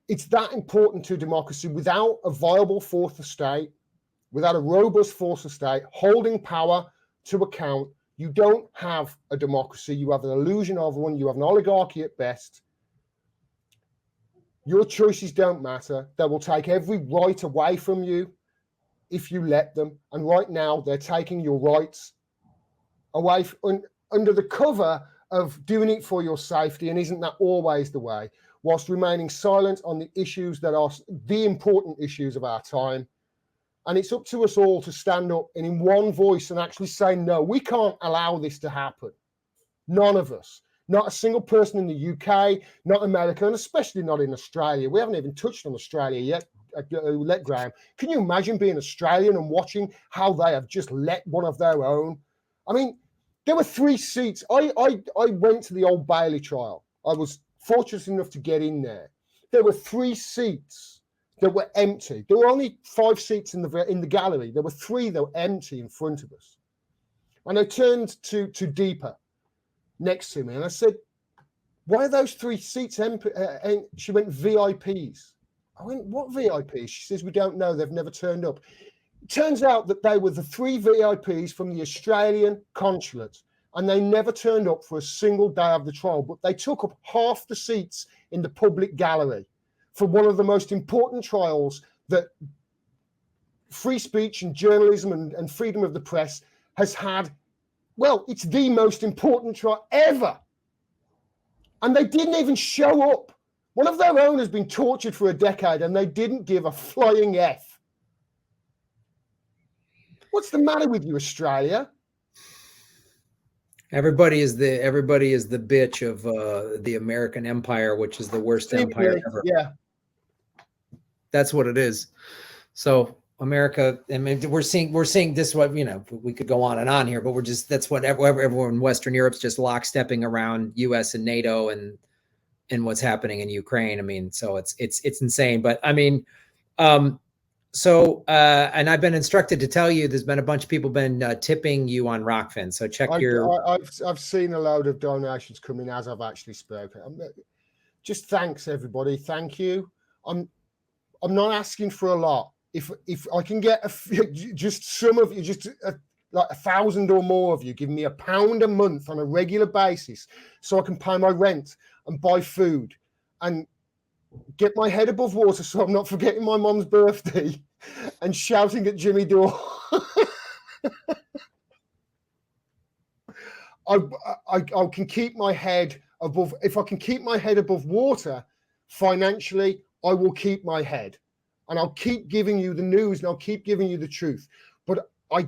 it's that important to democracy. Without a viable fourth estate, without a robust fourth estate holding power to account, you don't have a democracy. You have an illusion of one. You have an oligarchy at best. Your choices don't matter. They will take every right away from you if you let them. And right now, they're taking your rights away under the cover of doing it for your safety. And isn't that always the way? Whilst remaining silent on the issues that are the important issues of our time. And it's up to us all to stand up and in one voice and actually say, no, we can't allow this to happen. None of us. Not a single person in the UK, not America, and especially not in Australia. We haven't even touched on Australia yet. Let Graham. Can you imagine being Australian and watching how they have just let one of their own? I mean, there were 3 seats. I went to the Old Bailey trial. I was fortunate enough to get in there. There were 3 seats that were empty. There were only 5 seats in the gallery. There were 3 that were empty in front of us. And I turned to Deepa next to me and I said, why are those 3 seats empty? And she went, VIPs. I went, what VIPs? She says, we don't know. They've never turned up. It turns out that they were the 3 VIPs from the Australian consulate, and they never turned up for a single day of the trial, but they took up half the seats in the public gallery for one of the most important trials that free speech and journalism and freedom of the press has had. Well, it's the most important trial ever. And they didn't even show up. One of their own has been tortured for a decade and they didn't give a flying F. What's the matter with you, Australia? Everybody is the bitch of the American empire, which is the worst empire ever. Yeah. That's what it is. So America, I mean, we're seeing this, what, you know, we could go on and on here, but that's what everyone in Western Europe's just lockstepping around US and NATO and what's happening in Ukraine. I mean, so it's insane. But I mean, and I've been instructed to tell you, there's been a bunch of people been tipping you on Rockfin. So check I've seen a load of donations coming as I've actually spoken. Just thanks everybody. Thank you. I'm not asking for a lot. If I can get just some of you, just like 1,000 or more of you, give me £1 a month on a regular basis, so I can pay my rent and buy food and get my head above water, so I'm not forgetting my mom's birthday and shouting at Jimmy Dore. I can keep my head above. If I can keep my head above water financially, I will keep my head. And I'll keep giving you the news and I'll keep giving you the truth. But I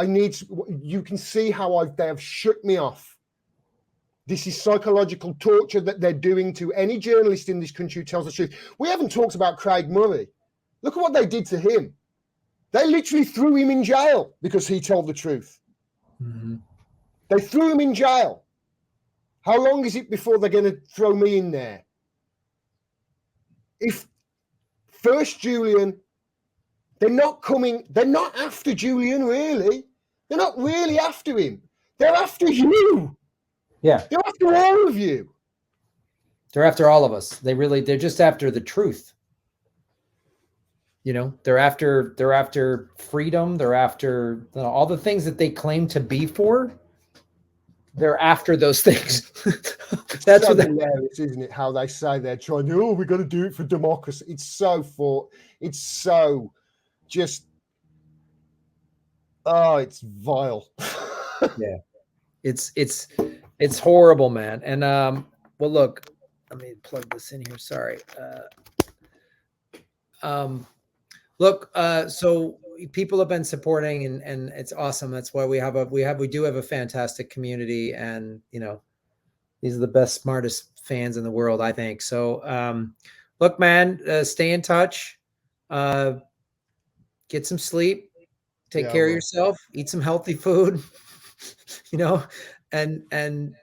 need, you can see how they have shut me off. This is psychological torture that they're doing to any journalist in this country who tells the truth. We haven't talked about Craig Murray. Look at what they did to him. They literally threw him in jail because he told the truth. Mm-hmm. They threw him in jail. How long is it before they're going to throw me in there? If first Julian, they're not after Julian, really. They're not really after him. They're after you. Yeah. They're after all of you. They're after all of us. They're just after the truth. You know, they're after freedom. They're after all the things that they claim to be for. they're after those things. That's so hilarious, isn't it? How they say they're trying to, we've got to do it for democracy. It's so just, it's vile. Yeah, it's horrible, man. And well, look, let me plug this in here. Sorry. Look, so people have been supporting, and it's awesome. That's why we do have a fantastic community, and these are the best, smartest fans in the world, I think. So look, man, stay in touch, get some sleep, take care of yourself, eat some healthy food, and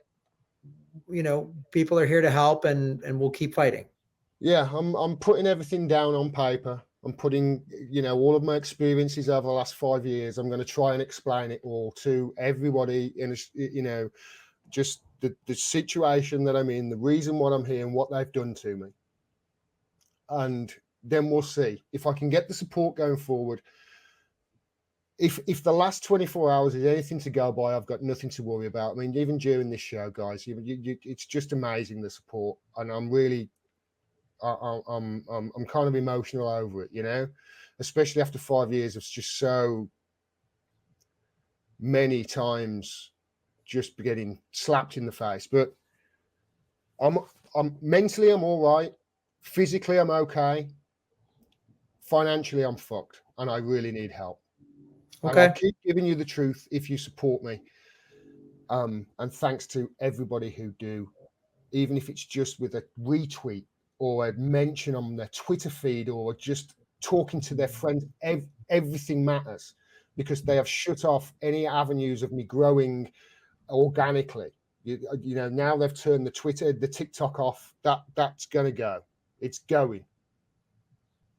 people are here to help, and we'll keep fighting. Yeah, I'm putting everything down on paper. I'm putting, all of my experiences over the last 5 years. I'm going to try and explain it all to everybody in, just the situation that I'm in, the reason why I'm here and what they've done to me. And then we'll see if I can get the support going forward. If the last 24 hours is anything to go by, I've got nothing to worry about. I mean, even during this show, guys, it's just amazing, the support. And I'm really, I'm kind of emotional over it, especially after 5 years of just so many times just getting slapped in the face. But I'm mentally, I'm all right. Physically, I'm okay. Financially, I'm fucked, and I really need help. Okay. And I'll keep giving you the truth if you support me. And thanks to everybody who do, even if it's just with a retweet or a mention on their Twitter feed or just talking to their friends. Everything matters, because they have shut off any avenues of me growing organically. Now they've turned the TikTok off. That's going to go. It's going.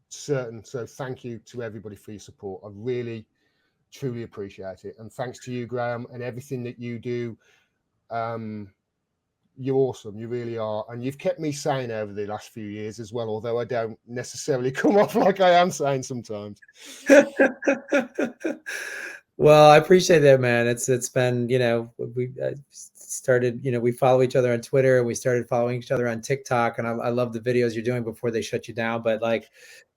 Certain. So thank you to everybody for your support. I really, truly appreciate it. And thanks to you, Graham, and everything that you do. You're awesome. You really are. And you've kept me sane over the last few years as well, although I don't necessarily come off like I am sane sometimes. Well, I appreciate that, man. It's been, we started, we follow each other on Twitter, and we started following each other on TikTok, and I love the videos you're doing before they shut you down. But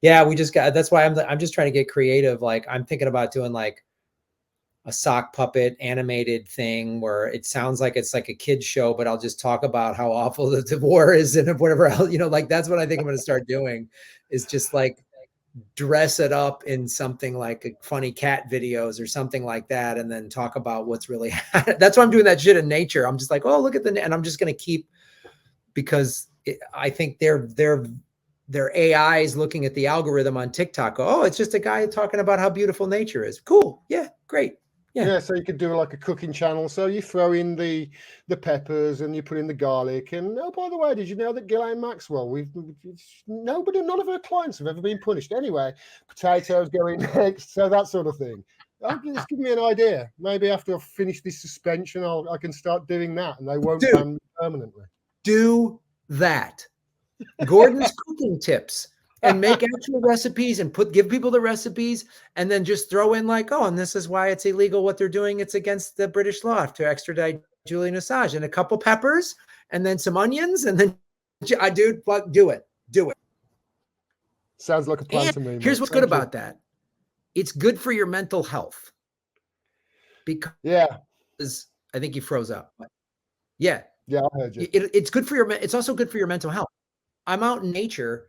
that's why I'm just trying to get creative. Like, I'm thinking about doing like a sock puppet animated thing where it sounds like it's like a kid's show, but I'll just talk about how awful the war is and whatever else, like that's what I think I'm going to start doing, is just like dress it up in something like funny cat videos or something like that, and then talk about what's really that's why I'm doing that shit in nature. I'm just like, oh, look at and I'm just going to keep, because I think their AI is looking at the algorithm on TikTok. Oh, it's just a guy talking about how beautiful nature is. Cool. Yeah, great. Yeah, so you could do like a cooking channel. So you throw in the peppers and you put in the garlic. And oh, by the way, did you know that Ghislaine Maxwell? None of her clients have ever been punished. Anyway, potatoes go in next, so that sort of thing. Just give me an idea. Maybe after I've finished this suspension, I can start doing that, and they won't ban me permanently. Do that. Gordon's cooking tips. And make actual recipes and give people the recipes, and then just throw in like, oh, and this is why it's illegal what they're doing. It's against the British law to extradite Julian Assange, and a couple peppers and then some onions, and then dude, do it. Sounds like a plan to me. Here's what's good about that. It's good for your mental health. Because I think you froze up. Yeah, I heard you. It's good for it's also good for your mental health. I'm out in nature.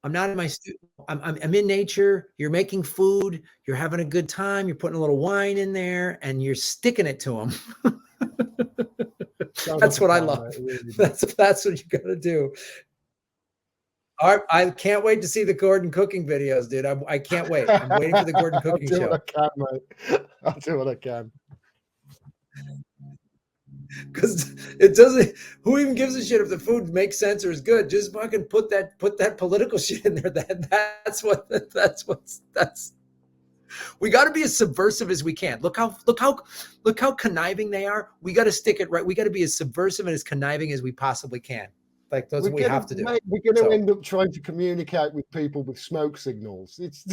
I'm not in my studio. I'm in nature. You're making food. You're having a good time. You're putting a little wine in there, and you're sticking it to them. That's what I love. Really that's what you got to do. I can't wait to see the Gordon cooking videos, dude. I can't wait. I'm waiting for the Gordon cooking show. I'll do what I can, mate. I'll do what I can. Because it doesn't, who even gives a shit if the food makes sense or is good? Just fucking put that political shit in there. That's we got to be as subversive as we can. Look how conniving they are. We got to stick it right. We got to be as subversive and as conniving as we possibly can. Like that's what we have to do. We're going to end up trying to communicate with people with smoke signals. It's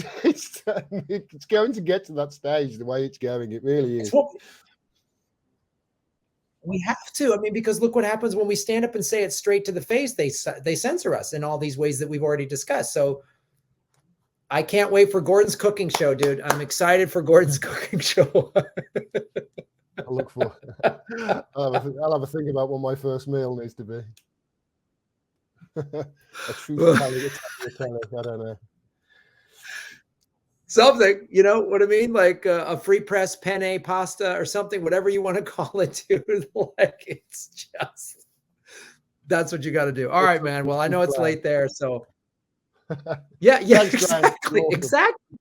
going to get to that stage the way it's going. It really is. We have to. I mean, because look what happens when we stand up and say it straight to the face. They censor us in all these ways that we've already discussed. So I can't wait for Gordon's cooking show, dude. I'm excited for Gordon's cooking show. I look for. I'll have a think about what my first meal needs to be. A truth telling, I don't know. Something, you know what I mean? Like a free press penne pasta or something, whatever you want to call it, dude. Like it's just, that's what you got to do. All right, man. Well, I know it's late there. So yeah, Thanks, exactly. awesome. Exactly.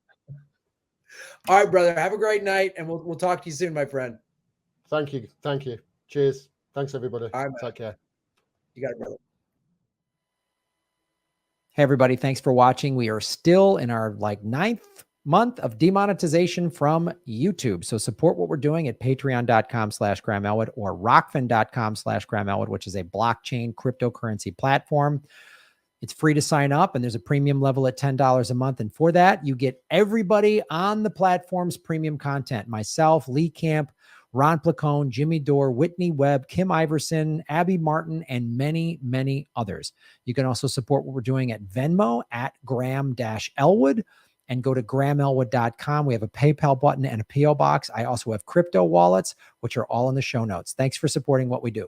All right, brother. Have a great night and we'll talk to you soon, my friend. Thank you. Thank you. Cheers. Thanks, everybody. All right, man. Take care. You got it, brother. Hey, everybody. Thanks for watching. We are still in our like 9th month of demonetization from YouTube. So support what we're doing at patreon.com/Graham Elwood or rockfin.com/Graham Elwood, which is a blockchain cryptocurrency platform. It's free to sign up and there's a premium level at $10 a month. And for that, you get everybody on the platform's premium content. Myself, Lee Camp, Ron Placone, Jimmy Dore, Whitney Webb, Kim Iverson, Abby Martin, and many, many others. You can also support what we're doing at Venmo at Graham-Elwood and go to GrahamElwood.com. We have a PayPal button and a PO box. I also have crypto wallets, which are all in the show notes. Thanks for supporting what we do.